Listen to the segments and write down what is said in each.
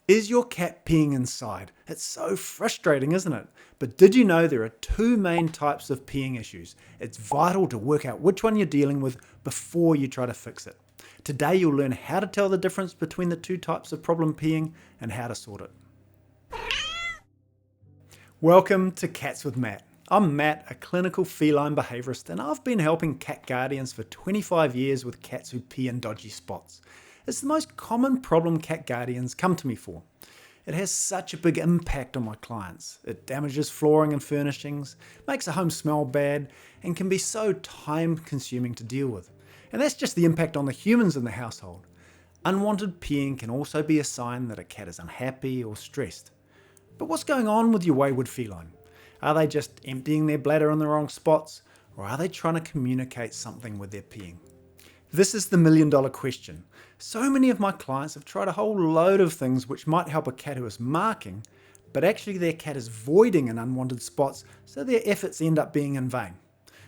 Is your cat peeing inside? It's so frustrating, isn't it? But did you know there are two main types of peeing issues? It's vital to work out which one you're dealing with before you try to fix it. Today you'll learn how to tell the difference between the two types of problem peeing and how to sort it. Welcome to Cats with Matt. I'm Matt, a clinical feline behaviourist, and I've been helping cat guardians for 25 years with cats who pee in dodgy spots. It's the most common problem cat guardians come to me for. It has such a big impact on my clients. It damages flooring and furnishings, makes a home smell bad, and can be so time consuming to deal with. And that's just the impact on the humans in the household. Unwanted peeing can also be a sign that a cat is unhappy or stressed. But what's going on with your wayward feline? Are they just emptying their bladder in the wrong spots, or are they trying to communicate something with their peeing? This is the million-dollar question. So many of my clients have tried a whole load of things which might help a cat who is marking, but actually their cat is voiding in unwanted spots, so their efforts end up being in vain.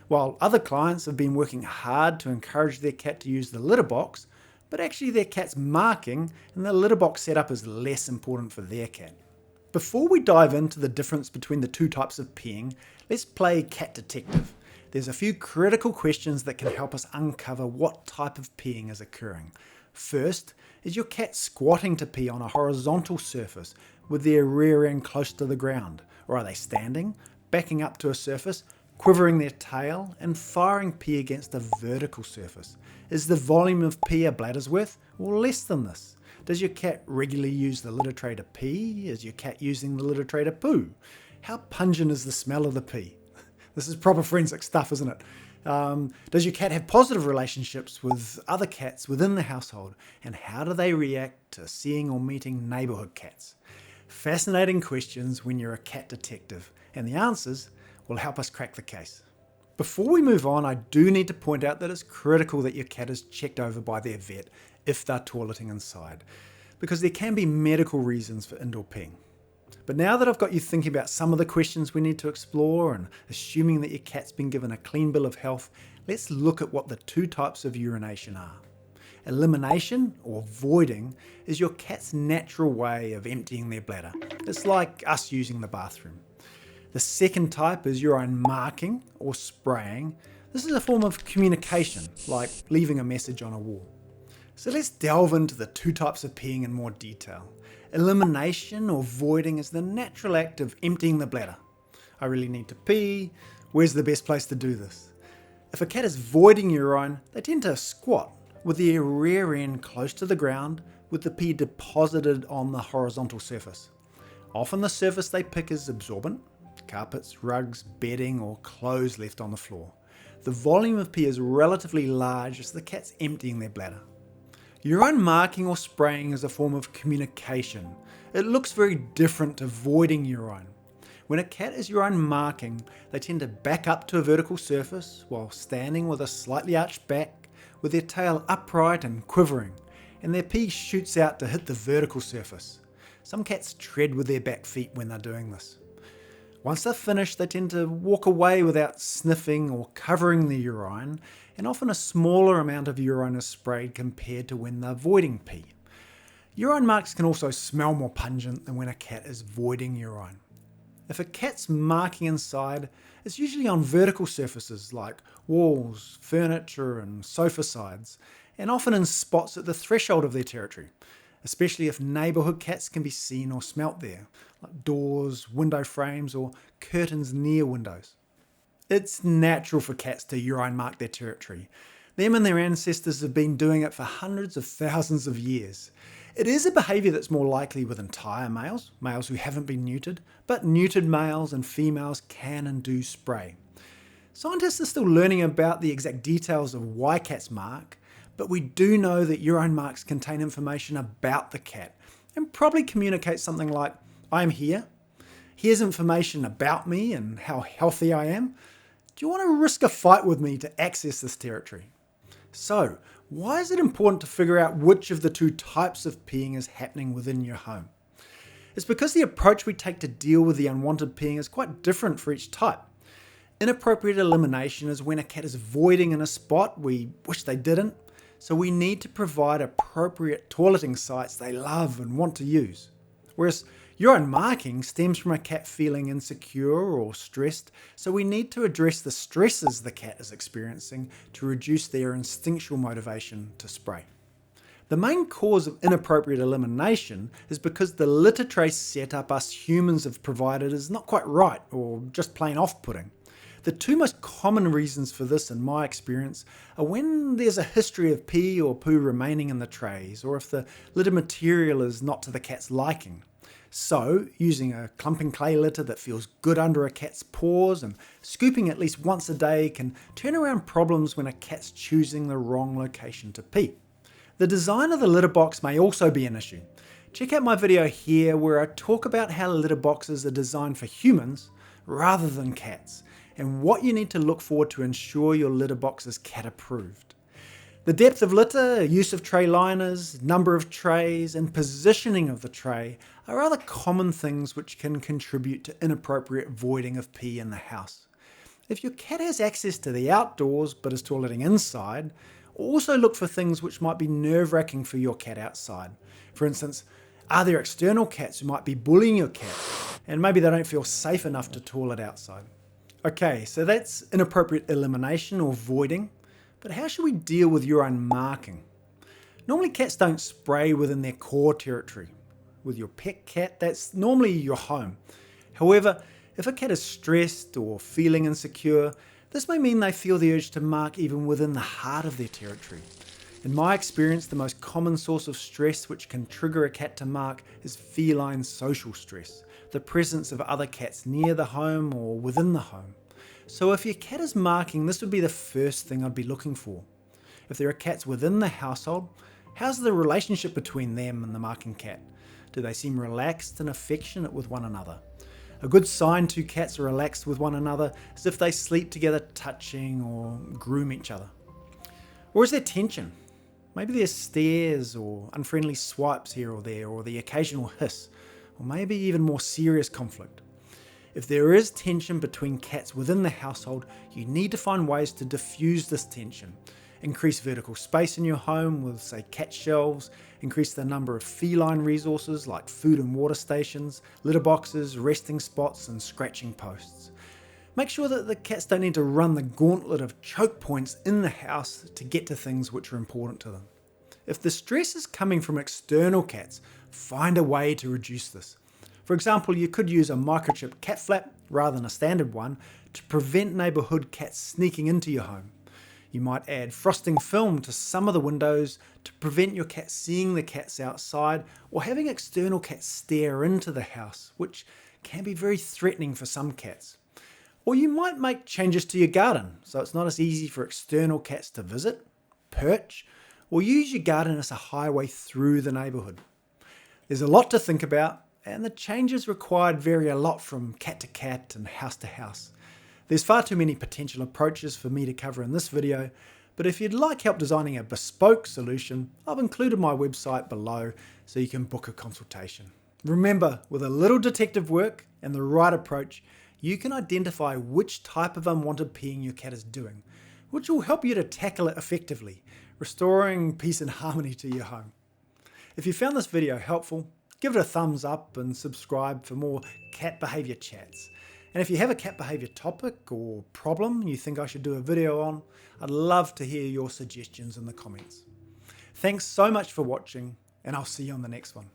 While other clients have been working hard to encourage their cat to use the litter box, but actually their cat's marking and the litter box setup is less important for their cat. Before we dive into the difference between the two types of peeing, let's play cat detective. There's a few critical questions that can help us uncover what type of peeing is occurring. First, is your cat squatting to pee on a horizontal surface with their rear end close to the ground? Or are they standing, backing up to a surface, quivering their tail, and firing pee against a vertical surface? Is the volume of pee a bladder's worth, or less than this? Does your cat regularly use the litter tray to pee? Is your cat using the litter tray to poo? How pungent is the smell of the pee? This is proper forensic stuff, isn't it? Does your cat have positive relationships with other cats within the household? And how do they react to seeing or meeting neighbourhood cats? Fascinating questions when you're a cat detective, and the answers will help us crack the case. Before we move on, I do need to point out that it's critical that your cat is checked over by their vet if they're toileting inside, because there can be medical reasons for indoor peeing. But now that I've got you thinking about some of the questions we need to explore and assuming that your cat's been given a clean bill of health, let's look at what the two types of urination are. Elimination, or voiding, is your cat's natural way of emptying their bladder. It's like us using the bathroom. The second type is urine marking, or spraying. This is a form of communication, like leaving a message on a wall. So let's delve into the two types of peeing in more detail. Elimination or voiding is the natural act of emptying the bladder. I really need to pee. Where's the best place to do this? If a cat is voiding urine, they tend to squat with their rear end close to the ground with the pee deposited on the horizontal surface. Often the surface they pick is absorbent, carpets, rugs, bedding, or clothes left on the floor. The volume of pee is relatively large as the cat's emptying their bladder. Urine marking or spraying is a form of communication. It looks very different to voiding urine. When a cat is urine marking, they tend to back up to a vertical surface while standing with a slightly arched back, with their tail upright and quivering, and their pee shoots out to hit the vertical surface. Some cats tread with their back feet when they're doing this. Once they're finished, they tend to walk away without sniffing or covering the urine, and often a smaller amount of urine is sprayed compared to when they're voiding pee. Urine marks can also smell more pungent than when a cat is voiding urine. If a cat's marking inside, it's usually on vertical surfaces like walls, furniture, and sofa sides, and often in spots at the threshold of their territory, especially if neighbourhood cats can be seen or smelt there, like doors, window frames, or curtains near windows. It's natural for cats to urine mark their territory. Them and their ancestors have been doing it for hundreds of thousands of years. It is a behaviour that's more likely with entire males who haven't been neutered, but neutered males and females can and do spray. Scientists are still learning about the exact details of why cats mark, but we do know that urine marks contain information about the cat and probably communicate something like, I'm here, here's information about me and how healthy I am. Do you want to risk a fight with me to access this territory? So, why is it important to figure out which of the two types of peeing is happening within your home? It's because the approach we take to deal with the unwanted peeing is quite different for each type. Inappropriate elimination is when a cat is voiding in a spot we wish they didn't, so we need to provide appropriate toileting sites they love and want to use. Whereas urine marking stems from a cat feeling insecure or stressed, so we need to address the stresses the cat is experiencing to reduce their instinctual motivation to spray. The main cause of inappropriate elimination is because the litter tray setup us humans have provided is not quite right or just plain off-putting. The two most common reasons for this, in my experience, are when there's a history of pee or poo remaining in the trays, or if the litter material is not to the cat's liking. So, using a clumping clay litter that feels good under a cat's paws and scooping at least once a day can turn around problems when a cat's choosing the wrong location to pee. The design of the litter box may also be an issue. Check out my video here where I talk about how litter boxes are designed for humans rather than cats, and what you need to look for to ensure your litter box is cat approved. The depth of litter, use of tray liners, number of trays, and positioning of the tray are other common things which can contribute to inappropriate voiding of pee in the house. If your cat has access to the outdoors but is toileting inside, also look for things which might be nerve-wracking for your cat outside. For instance, are there external cats who might be bullying your cat and maybe they don't feel safe enough to toilet outside? Okay, so that's inappropriate elimination or voiding, but how should we deal with urine marking? Normally cats don't spray within their core territory. With your pet cat, that's normally your home. However, if a cat is stressed or feeling insecure, this may mean they feel the urge to mark even within the heart of their territory. In my experience, the most common source of stress which can trigger a cat to mark is feline social stress, the presence of other cats near the home or within the home. So if your cat is marking, this would be the first thing I'd be looking for. If there are cats within the household, how's the relationship between them and the marking cat? Do they seem relaxed and affectionate with one another? A good sign two cats are relaxed with one another is if they sleep together touching or groom each other. Or is there tension? Maybe there's stares or unfriendly swipes here or there, or the occasional hiss, or maybe even more serious conflict. If there is tension between cats within the household, you need to find ways to diffuse this tension. Increase vertical space in your home with, say, cat shelves, increase the number of feline resources like food and water stations, litter boxes, resting spots, and scratching posts. Make sure that the cats don't need to run the gauntlet of choke points in the house to get to things which are important to them. If the stress is coming from external cats, find a way to reduce this. For example, you could use a microchip cat flap rather than a standard one to prevent neighbourhood cats sneaking into your home. You might add frosting film to some of the windows to prevent your cat seeing the cats outside, or having external cats stare into the house, which can be very threatening for some cats. Or you might make changes to your garden so it's not as easy for external cats to visit, perch, or use your garden as a highway through the neighbourhood. There's a lot to think about, and the changes required vary a lot from cat to cat and house to house. There's far too many potential approaches for me to cover in this video, but if you'd like help designing a bespoke solution, I've included my website below so you can book a consultation. Remember, with a little detective work and the right approach, you can identify which type of unwanted peeing your cat is doing, which will help you to tackle it effectively, restoring peace and harmony to your home. If you found this video helpful, give it a thumbs up and subscribe for more cat behaviour chats. And if you have a cat behaviour topic or problem you think I should do a video on, I'd love to hear your suggestions in the comments. Thanks so much for watching, and I'll see you on the next one.